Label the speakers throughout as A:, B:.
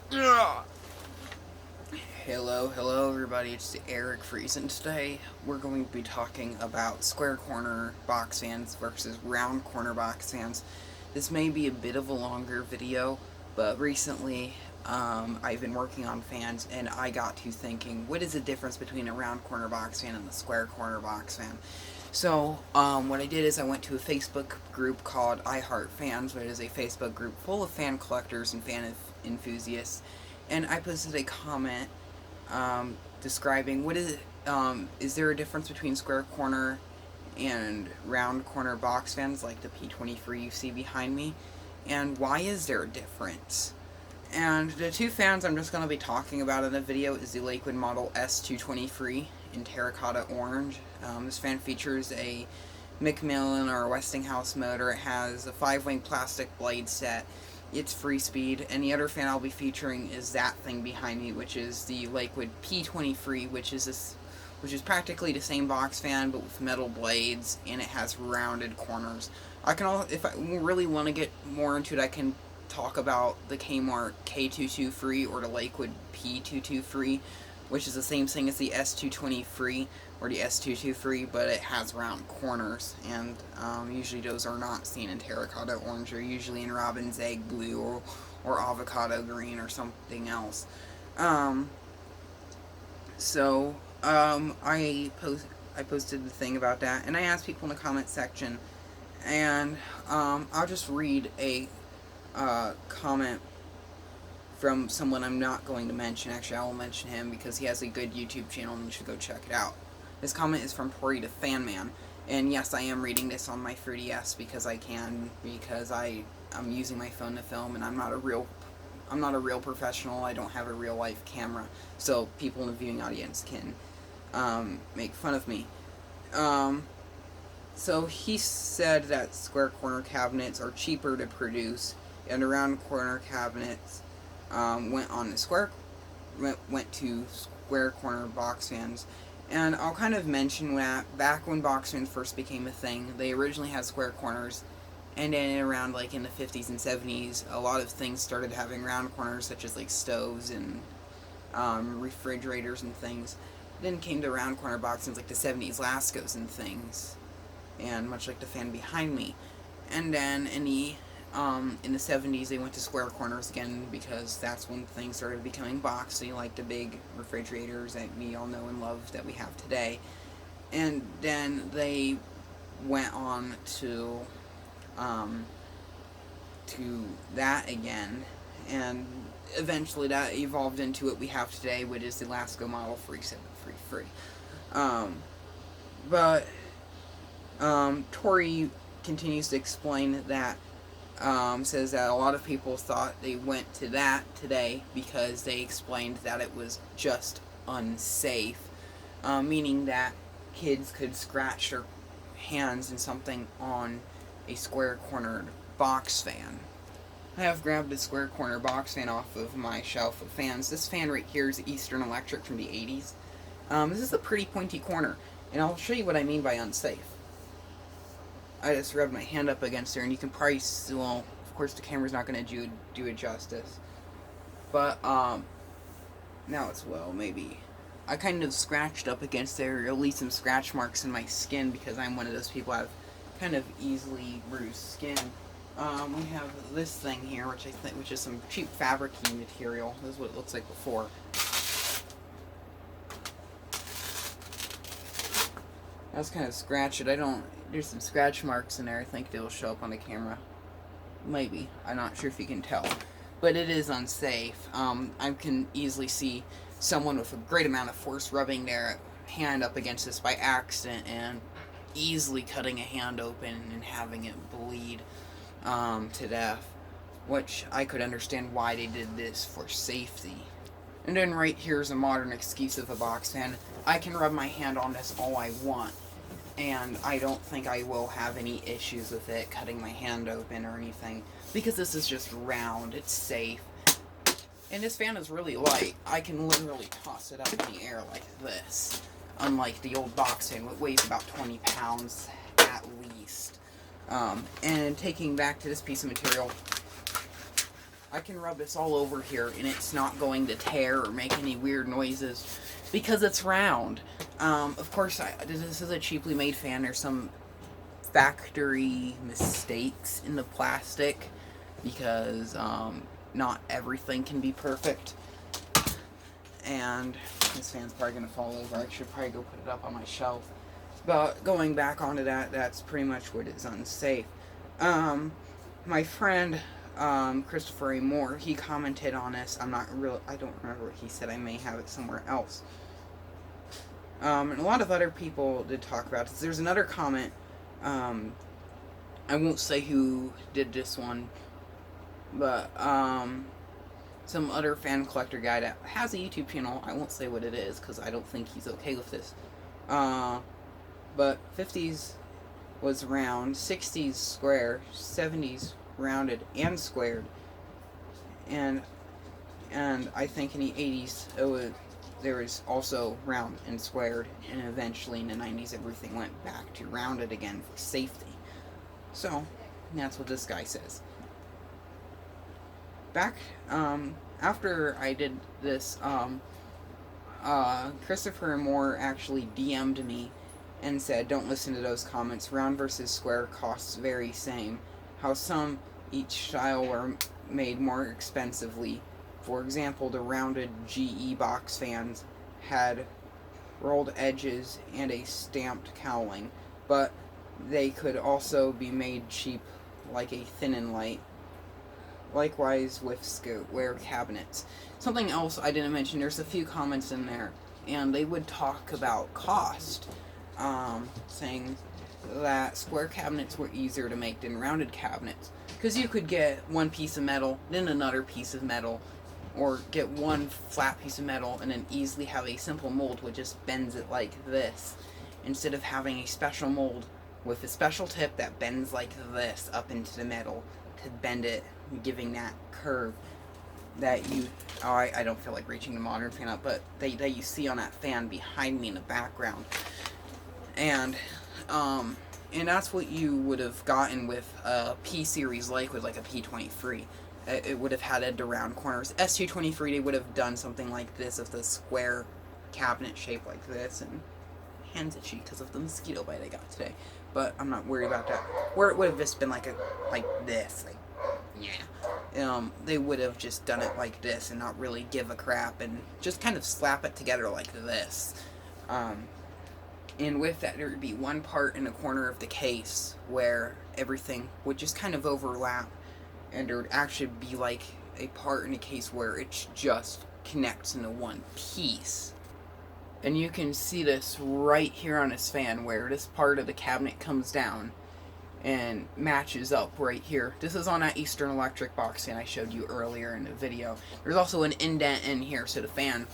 A: Hello everybody, it's Eric Friesen. Today we're going to be talking about square corner box fans versus round corner box fans. This may be a bit of a longer video, but recently I've been working on fans and I got to thinking, what is the difference between a round corner box fan and the square corner box fan? So, what I did is I went to a Facebook group called I Heart Fans, which is a Facebook group full of fan collectors and fan enthusiasts, and I posted a comment describing is there a difference between square corner and round corner box fans like the P23 you see behind me, and why is there a difference? And the two fans I'm just going to be talking about in the video is the Lakewood Model S223 in terracotta orange. This fan features a Macmillan or Westinghouse motor. It has a 5-wing plastic blade set. It's free speed, and the other fan I'll be featuring is that thing behind me, which is the Lakewood P23, which is practically the same box fan but with metal blades, and it has rounded corners. If I really want to get more into it, I can talk about the Kmart K223 or the Lakewood P223, which is the same thing as the S223 or the S223, but it has round corners, and usually those are not seen in terracotta orange. They're usually in robin's egg blue or avocado green or something else. I posted the thing about that, and I asked people in the comment section, and I'll just read a comment from someone I'm not going to mention. Actually, I will mention him because he has a good YouTube channel and you should go check it out. This comment is from Tori the Fan Man, and yes, I am reading this on my 3DS because I can, because I'm using my phone to film, and I'm not a real professional. I don't have a real life camera, so people in the viewing audience can make fun of me. So he said that square corner cabinets are cheaper to produce, and round corner cabinets went to square corner box fans. And I'll kind of mention that back when box fans first became a thing, they originally had square corners, and then around like in the 50s and 70s, a lot of things started having round corners, such as like stoves and refrigerators and things. Then came to round corner box fans like the 70s Lascos and things, and much like the fan behind me. And then in the 70s they went to square corners again, because that's when things started becoming boxy, like the big refrigerators that we all know and love that we have today. And then they went on to that again, and eventually that evolved into what we have today, which is the Lasco Model 3733. Tori continues to explain that, says that a lot of people thought they went to that today because they explained that it was just unsafe, meaning that kids could scratch their hands in something on a square cornered box fan. I have grabbed a square corner box fan off of my shelf of fans. This fan right here is Eastern Electric from the 80s. This is a pretty pointy corner, and I'll show you what I mean by unsafe. I just rubbed my hand up against there, and you can probably, well, of course the camera's not going to do it justice, but now it's, well, maybe. I kind of scratched up against there, or at least some scratch marks in my skin, because I'm one of those people who have kind of easily bruised skin. We have this thing here, which is some cheap fabric-y material. This is what it looks like before. I was kind of scratched it. There's some scratch marks in there. I think they'll show up on the camera. Maybe. I'm not sure if you can tell. But it is unsafe. I can easily see someone with a great amount of force rubbing their hand up against this by accident and easily cutting a hand open and having it bleed to death. Which I could understand why they did this, for safety. And then right here's a modern excuse of a box fan. I can rub my hand on this all I want, and I don't think I will have any issues with it cutting my hand open or anything, because this is just round, it's safe. And this fan is really light. I can literally toss it up in the air like this, unlike the old box fan, which weighs about 20 pounds at least. And taking back to this piece of material, I can rub this all over here and it's not going to tear or make any weird noises because it's round. Of course, this is a cheaply made fan. There's some factory mistakes in the plastic because not everything can be perfect. And this fan's probably going to fall over. I should probably go put it up on my shelf. But going back onto that, that's pretty much what is unsafe. My friend, Christopher A. Moore, he commented on this. I don't remember what he said. I may have it somewhere else. And a lot of other people did talk about it. There's another comment. I won't say who did this one, but some other fan collector guy that has a YouTube channel. I won't say what it is because I don't think he's okay with this. But 50s was round, 60s square, 70s rounded and squared, and I think in the 80s there was also round and squared, and eventually in the 90s everything went back to rounded again for safety. So that's what this guy says. Back after I did this, Christopher Moore actually DM'd me and said, "Don't listen to those comments. Round versus square costs vary same. How some each style were made more expensively. For example, the rounded GE box fans had rolled edges and a stamped cowling, but they could also be made cheap like a thin and light. Likewise with square cabinets." Something else I didn't mention, there's a few comments in there, and they would talk about cost, saying that square cabinets were easier to make than rounded cabinets, because you could get one piece of metal, then another piece of metal, or get one flat piece of metal and then easily have a simple mold which just bends it like this, instead of having a special mold with a special tip that bends like this up into the metal to bend it, giving that curve that I don't feel like reaching the modern fan up, but that you see on that fan behind me in the background. And that's what you would have gotten with a P series, like with like a P23. It would have had the round corners. S223, they would have done something like this with the square cabinet shape like this, and hands itchy because of the mosquito bite I got today. But I'm not worried about that. Where it would have just been like this, yeah. They would have just done it like this and not really give a crap and just kind of slap it together like this. And with that, there would be one part in the corner of the case where everything would just kind of overlap, and there would actually be like a part in the case where it just connects into one piece. And you can see this right here on this fan, where this part of the cabinet comes down and matches up right here. This is on that Eastern Electric box fan I showed you earlier in the video. There's also an indent in here, so the fan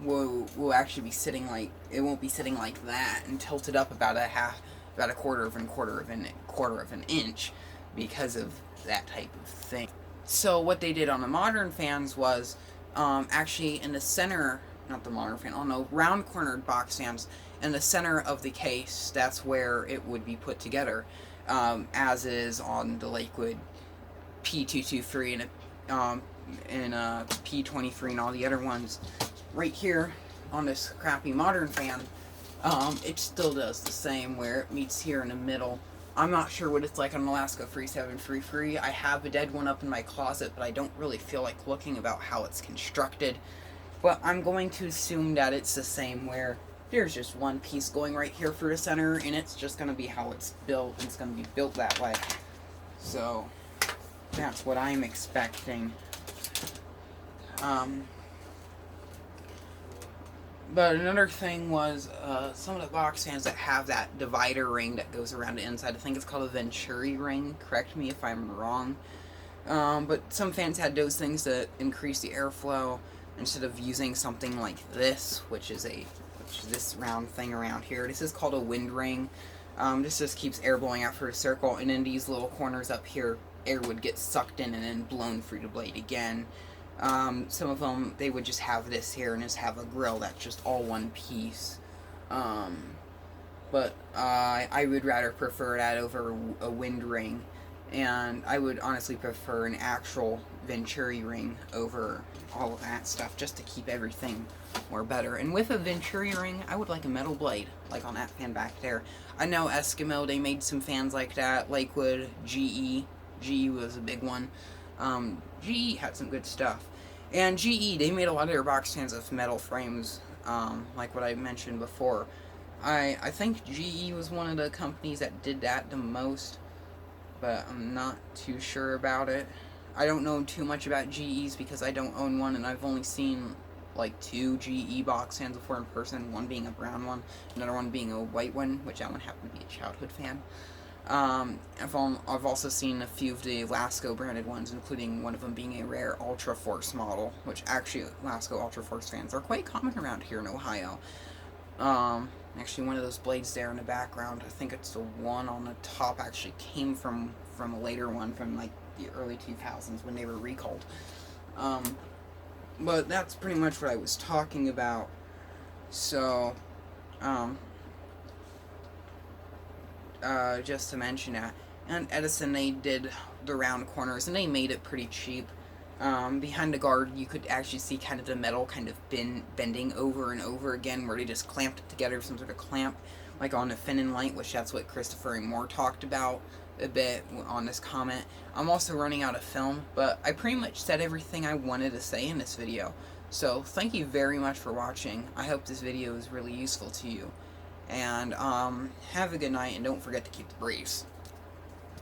A: will actually be sitting like, it won't be sitting like that and tilted up about a quarter of an inch because of that type of thing. So what they did on the modern fans was actually in the center, not the modern fan, on the round cornered box fans, in the center of the case, that's where it would be put together, as is on the Lakewood P223 and P23 and all the other ones. Right here on this crappy modern fan, it still does the same, where it meets here in the middle. I'm not sure what it's like on Alaska 3733. I have a dead one up in my closet, but I don't really feel like looking about how it's constructed. But I'm going to assume that it's the same, where there's just one piece going right here for the center, and it's just going to be how it's built, and it's going to be built that way. So that's what I'm expecting. But another thing was, some of the box fans that have that divider ring that goes around the inside, I think it's called a Venturi ring, correct me if I'm wrong. But some fans had those things to increase the airflow, instead of using something like this, which is this round thing around here. This is called a wind ring. This just keeps air blowing out for a circle, and in these little corners up here, air would get sucked in and then blown through the blade again. Some of them, they would just have this here and just have a grill that's just all one piece. But I would rather prefer that over a wind ring. and I would honestly prefer an actual Venturi ring over all of that stuff, just to keep everything more better. And with a Venturi ring, I would like a metal blade, like on that fan back there. I know Eskimo, they made some fans like that. Lakewood, GE was a big one. GE had some good stuff. And GE, they made a lot of their box fans with metal frames, like what I mentioned before. I think GE was one of the companies that did that the most, but I'm not too sure about it. I don't know too much about GEs because I don't own one, and I've only seen like 2 GE box fans before in person, one being a brown one, another one being a white one, which that one happened to be a childhood fan. I've also seen a few of the Lasco branded ones, including one of them being a rare Ultra Force model, which actually Lasco Ultra Force fans are quite common around here in Ohio. Actually, one of those blades there in the background, I think it's the one on the top, actually came from a later one from like the early 2000s when they were recalled. But that's pretty much what I was talking about. So, just to mention that. And Edison, they did the round corners, and they made it pretty cheap. Behind the guard, you could actually see kind of the metal kind of bending over and over again, where they just clamped it together with some sort of clamp, like on the Finnon Light, which that's what Christopher and Moore talked about a bit on this comment. I'm also running out of film, but I pretty much said everything I wanted to say in this video. So, thank you very much for watching. I hope this video is really useful to you. And, have a good night, and don't forget to keep the briefs.